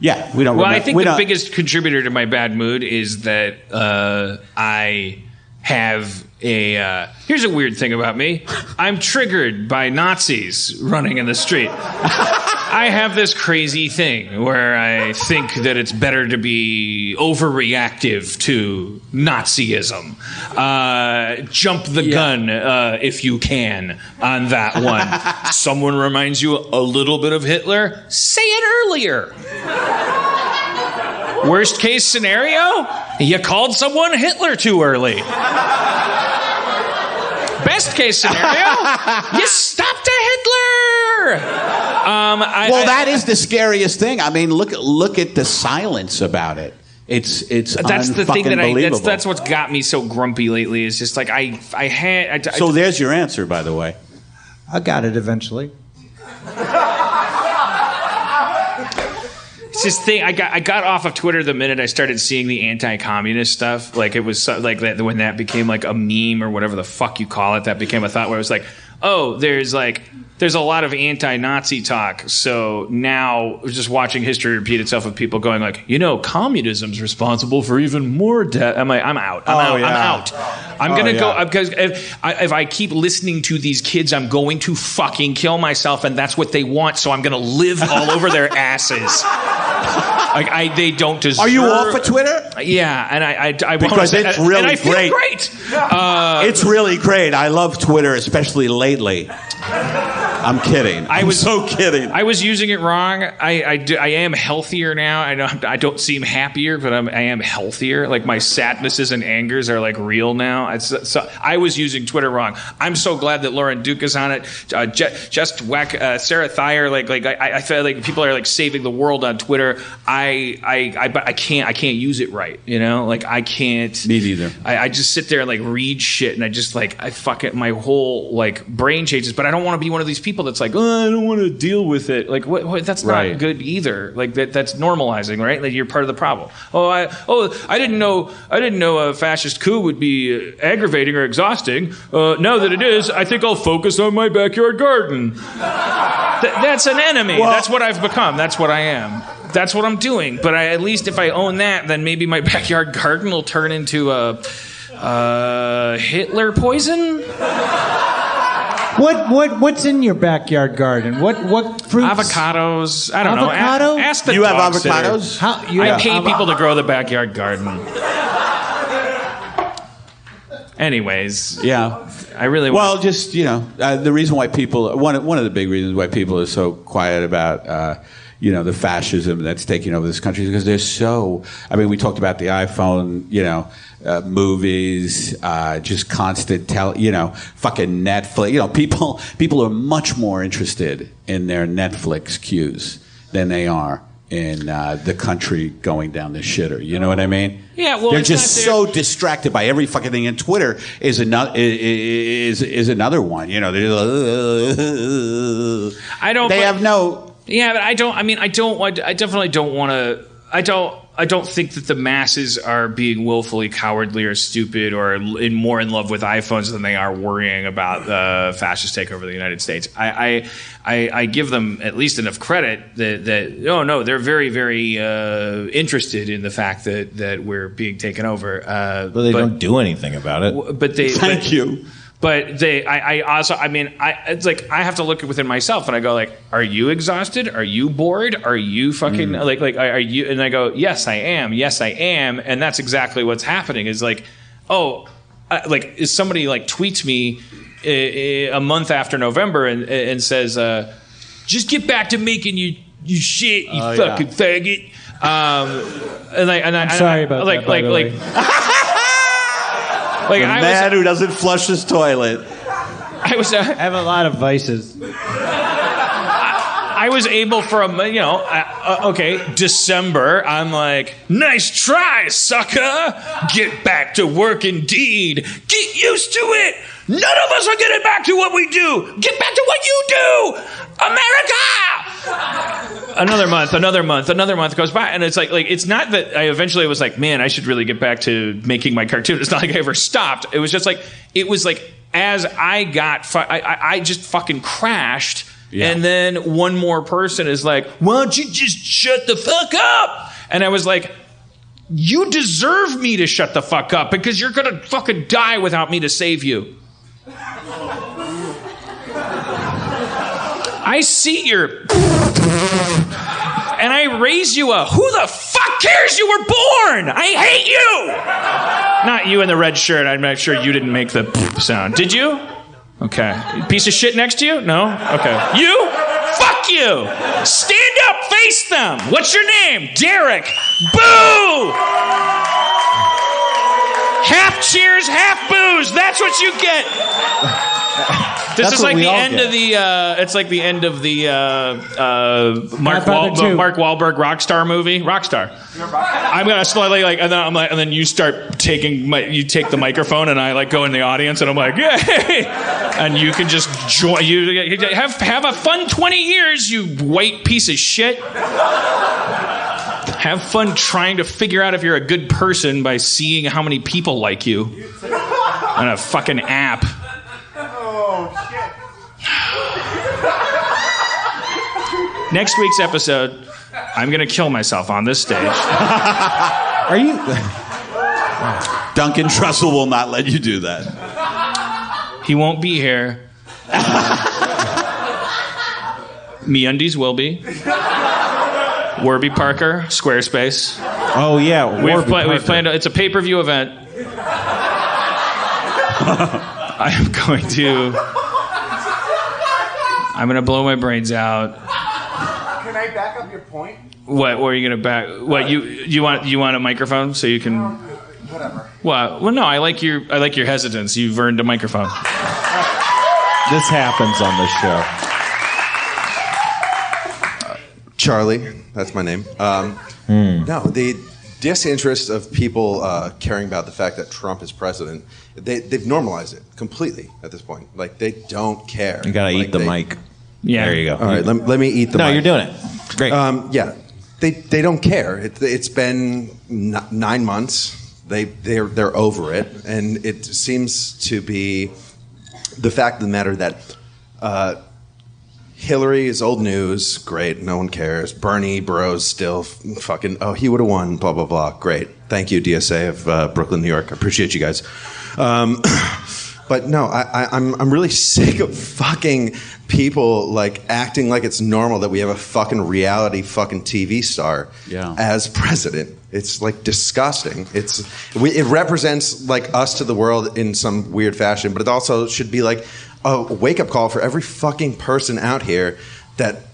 Yeah, we don't. Well, I think the biggest contributor to my bad mood is that I have a. Here's a weird thing about me. I'm triggered by Nazis running in the street. I have this crazy thing where I think that it's better to be overreactive to Nazism. Jump the gun if you can on that one. Someone reminds you a little bit of Hitler, say it earlier. Worst case scenario, you called someone Hitler too early. Best case scenario, you stopped a Hitler. That is the scariest thing. I mean, look at the silence about it. It's that's the thing that that's what's got me so grumpy lately. Is just like So there's your answer, by the way. I got it eventually. It's this thing. I got off of Twitter the minute I started seeing the anti-communist stuff. Like it was like that when that became like a meme or whatever the fuck you call it. That became a thought where it was like, oh, there's a lot of anti-Nazi talk. So now just watching history repeat itself with people going like, communism's responsible for even more death. I'm out. I'm out. I'm going to go because if I keep listening to these kids, I'm going to fucking kill myself. And that's what they want. So I'm going to live all over their asses. Like they don't deserve. Are you off of Twitter? Yeah, and I because it's really and I feel great. It's really great. I love Twitter, especially lately. I'm kidding. I'm so kidding. I was using it wrong. I am healthier now. I don't seem happier, but I am healthier. Like my sadnesses and angers are like real now. So I was using Twitter wrong. I'm so glad that Lauren Duke is on it. Just whack Sarah Thayer. I feel like people are like saving the world on Twitter. I can't use it right. Like I can't. Me neither. I just sit there and like read shit, and I just like I fuck it. My whole like brain changes. But I don't want to be one of these people that's like, oh, I don't want to deal with it. Like, what that's not good either. Like that's normalizing, right? Like you're part of the problem. I didn't know a fascist coup would be aggravating or exhausting. Now that it is, I think I'll focus on my backyard garden. That's an enemy. Well, that's what I've become. That's what I am. That's what I'm doing. But at least if I own that, then maybe my backyard garden will turn into a Hitler poison. What's in your backyard garden? What fruits? Avocados. I don't know. Ask the You have dog avocados? I pay people to grow the backyard garden. Anyways, yeah, I really just the reason why people one of the big reasons why people are so quiet about the fascism that's taking over this country is because they're so. I mean, we talked about the iPhone, movies, just constant fucking Netflix. People are much more interested in their Netflix queues than they are in the country going down the shitter. You know what I mean? Yeah, well, they're just so distracted by every fucking thing, and Twitter is another one. I don't. They have no. Yeah, but I don't. I mean, I definitely don't want to. I don't think that the masses are being willfully cowardly or stupid or more in love with iPhones than they are worrying about the fascist takeover of the United States. I give them at least enough credit that they're very, very interested in the fact that we're being taken over. But they don't do anything about it. But they thank you. But it's like I have to look within myself and I go like, are you exhausted? Are you bored? Are you fucking like are you? And I go, yes, I am. Yes, I am. And that's exactly what's happening. Is like, is somebody like tweets me a month after November and says, just get back to making you shit, you fucking faggot. I'm sorry about that. By the way. Like a man who doesn't flush his toilet. I have a lot of vices. I was able for December. I'm like, nice try, sucker. Get back to work, indeed. Get used to it. None of us are getting back to what we do. Get back to what you do, America. Another month goes by, and it's like it's not that I eventually was like, man, I should really get back to making my cartoon. It's not like I ever stopped. It was just like as I got, I just fucking crashed. Yeah. And then one more person is like, why don't you just shut the fuck up? And I was like, you deserve me to shut the fuck up because you're going to fucking die without me to save you. I see your... And I raise you a, who the fuck cares you were born? I hate you! Not you in the red shirt. I'm not sure you didn't make the sound. Did you? Okay. Piece of shit next to you? No? Okay. You? Fuck you! Stand up, face them! What's your name? Derek! Boo! Half cheers, half boos. That's what you get. This is like the end of the. It's like the end of the Mark Wahlberg Rockstar movie. Rockstar. I'm gonna slowly and then you start taking you take the microphone and I go in the audience and I'm like, yay! And you can just join. You have a fun 20 years, you white piece of shit. Have fun trying to figure out if you're a good person by seeing how many people like you on a fucking app. Next week's episode, I'm going to kill myself on this stage. Are you... Duncan Trussell will not let you do that. He won't be here. MeUndies will be. Warby Parker, Squarespace. Oh, yeah. We've planned... It's a pay-per-view event. I'm going to blow my brains out. Can I back up your point? What were you gonna back? What you want a microphone so you can? Whatever. Well, no. I like your hesitance. You've earned a microphone. This happens on this show. Charlie, that's my name. No, the disinterest of people caring about the fact that Trump is president, they've normalized it completely at this point. Like, they don't care. You gotta eat the mic. Yeah. There you go. All right, let me eat the mic. No, you're doing it. Great. Yeah, they don't care. It's been 9 months. They're over it, and it seems to be the fact of the matter that Hillary is old news. Great, no one cares. Bernie Bros still fucking. Oh, he would have won. Blah blah blah. Great, thank you, DSA of Brooklyn, New York. I appreciate you guys. But no, I'm really sick of fucking people acting like it's normal that we have a fucking reality fucking TV star as president. It's disgusting. It represents us to the world in some weird fashion, but it also should be a wake up call for every fucking person out here that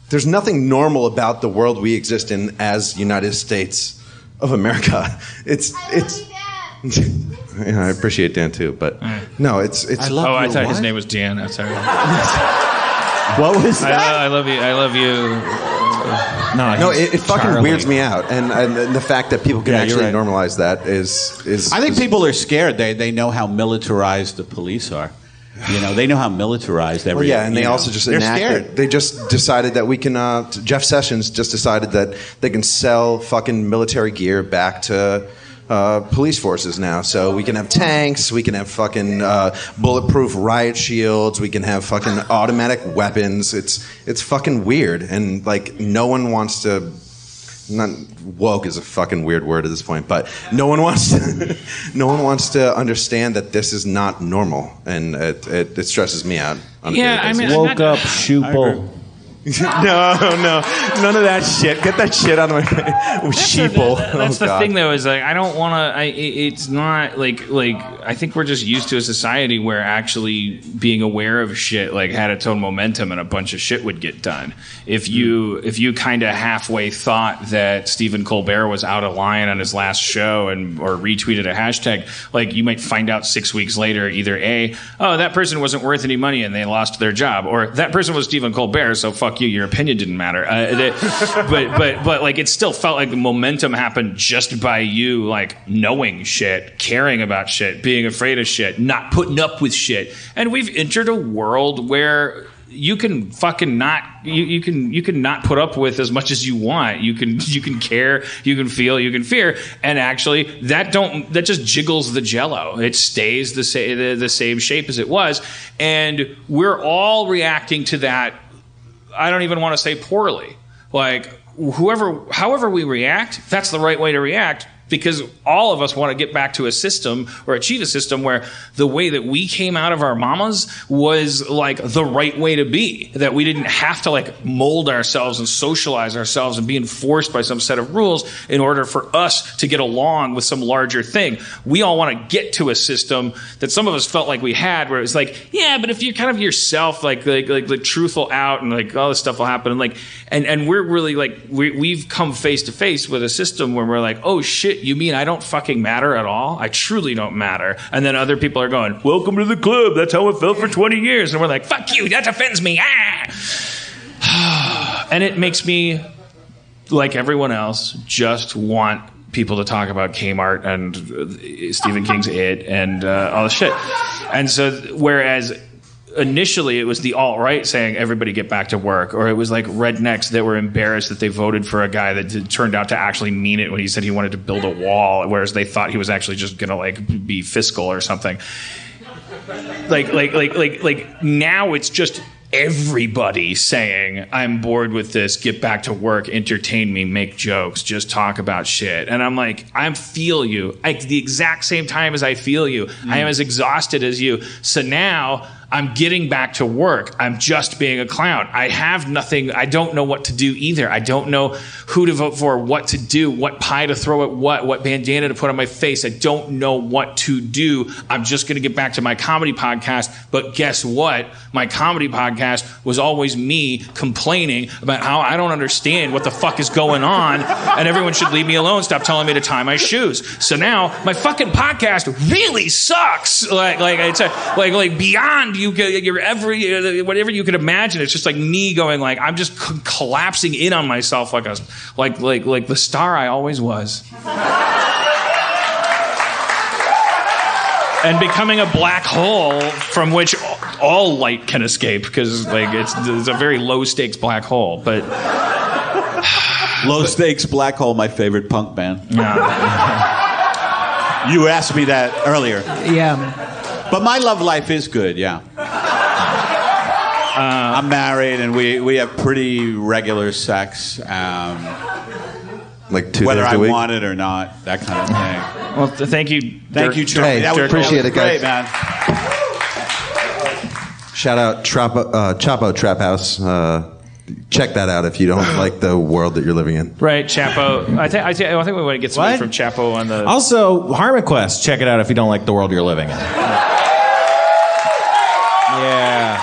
there's nothing normal about the world we exist in as United States of America. It's. Yeah, I appreciate Dan too, but no, it's. I thought his name was Dan. I'm sorry. What was that? I love you. I love you. No, it fucking weirds me out, and the fact that people can actually normalize that is. I think people are scared. They know how militarized the police are. They know how militarized everything. Well, yeah, and they also just enacted. They just decided that we can. Jeff Sessions just decided that they can sell fucking military gear back to. Police forces now, so we can have tanks, we can have fucking bulletproof riot shields, we can have fucking automatic weapons. It's fucking weird, and no one wants to. Not woke is a fucking weird word at this point, but no one wants to understand that this is not normal, and it stresses me out. Woke up, sheeple. No, none of that shit. Get that shit out of my face. Sheeple. That's the thing, though, is I don't want to. It's not I think we're just used to a society where actually being aware of shit had its own momentum and a bunch of shit would get done. If you kind of halfway thought that Stephen Colbert was out of line on his last show or retweeted a hashtag, you might find out 6 weeks later either that person wasn't worth any money and they lost their job, or that person was Stephen Colbert, so fuck you, your opinion didn't matter. But it still felt like the momentum happened just by you knowing shit, caring about shit, being afraid of shit, not putting up with shit. And we've entered a world where you can fucking not you can not put up with as much as you want. You can care, you can feel, you can fear, and actually that just jiggles the jello. It stays the same shape as it was, and we're all reacting to that I don't even want to say poorly. Like, however we react, that's the right way to react. Because all of us want to get back to a system or achieve a system where the way that we came out of our mamas was like the right way to be. That we didn't have to like mold ourselves and socialize ourselves and be enforced by some set of rules in order for us to get along with some larger thing. We all want to get to a system that some of us felt like we had, where it was like, yeah, but if you're kind of yourself, like truthful out and like all this stuff will happen. And like, and we're really like, we've come face to face with a system where we're like, oh shit, you mean I don't fucking matter at all? I truly don't matter. And then other people are going, welcome to the club. That's how it felt for 20 years. And we're like, fuck you. That offends me. Ah. And it makes me, like everyone else, just want people to talk about Kmart and Stephen King's It and all this shit. And so, whereas initially it was the alt-right saying everybody get back to work, or it was like rednecks that were embarrassed that they voted for a guy that turned out to actually mean it when he said he wanted to build a wall, whereas they thought he was actually just gonna like be fiscal or something. Like now it's just everybody saying, I'm bored with this, get back to work, entertain me, make jokes, just talk about shit. And I'm like, I feel you. The exact same time as I feel you. I am as exhausted as you. So now I'm getting back to work. I'm just being a clown. I have nothing. I don't know what to do either. I don't know who to vote for, what to do, what pie to throw at what bandana to put on my face. I don't know what to do. I'm just going to get back to my comedy podcast. But guess what? My comedy podcast was always me complaining about how I don't understand what the fuck is going on and everyone should leave me alone. Stop telling me to tie my shoes. So now my fucking podcast really sucks. Like it's like beyond whatever you could imagine. It's just like me going like, I'm just collapsing in on myself like the star I always was. And becoming a black hole from which all light can escape, because like it's a very low stakes black hole. But Low Stakes Black Hole, my favorite punk band. no. You asked me that earlier. Yeah. But my love life is good, yeah. I'm married, and we have pretty regular sex. Like 2 whether days I a week? want it or not, that kind of thing. Well, thank you. Thank you, Charlie. Hey, That was appreciate it, guys. great, man. Shout out Chapo Trap House. Check that out if you don't like the world that you're living in. Right, Chapo. I think we want to get somebody from Chapo on the. Also, Harmon Quest. Check it out if you don't like the world you're living in. Yeah.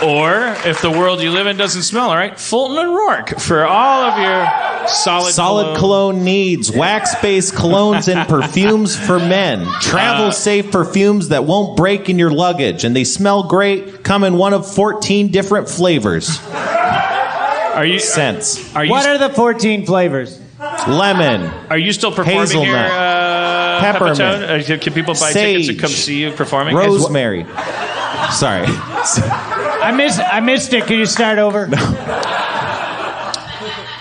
Or if the world you live in doesn't smell all right, Fulton and Rourke for all of your solid cologne needs. Wax-based colognes and perfumes for men. Travel-safe perfumes that won't break in your luggage. And they smell great. Come in one of 14 different flavors. Are you Scents. What are the 14 flavors? Lemon. Are you still performing Hazelnut. here, Peppermint. Peppertone? Can people buy tickets to come see you performing? Rosemary. Sorry. I missed it. Can you start over?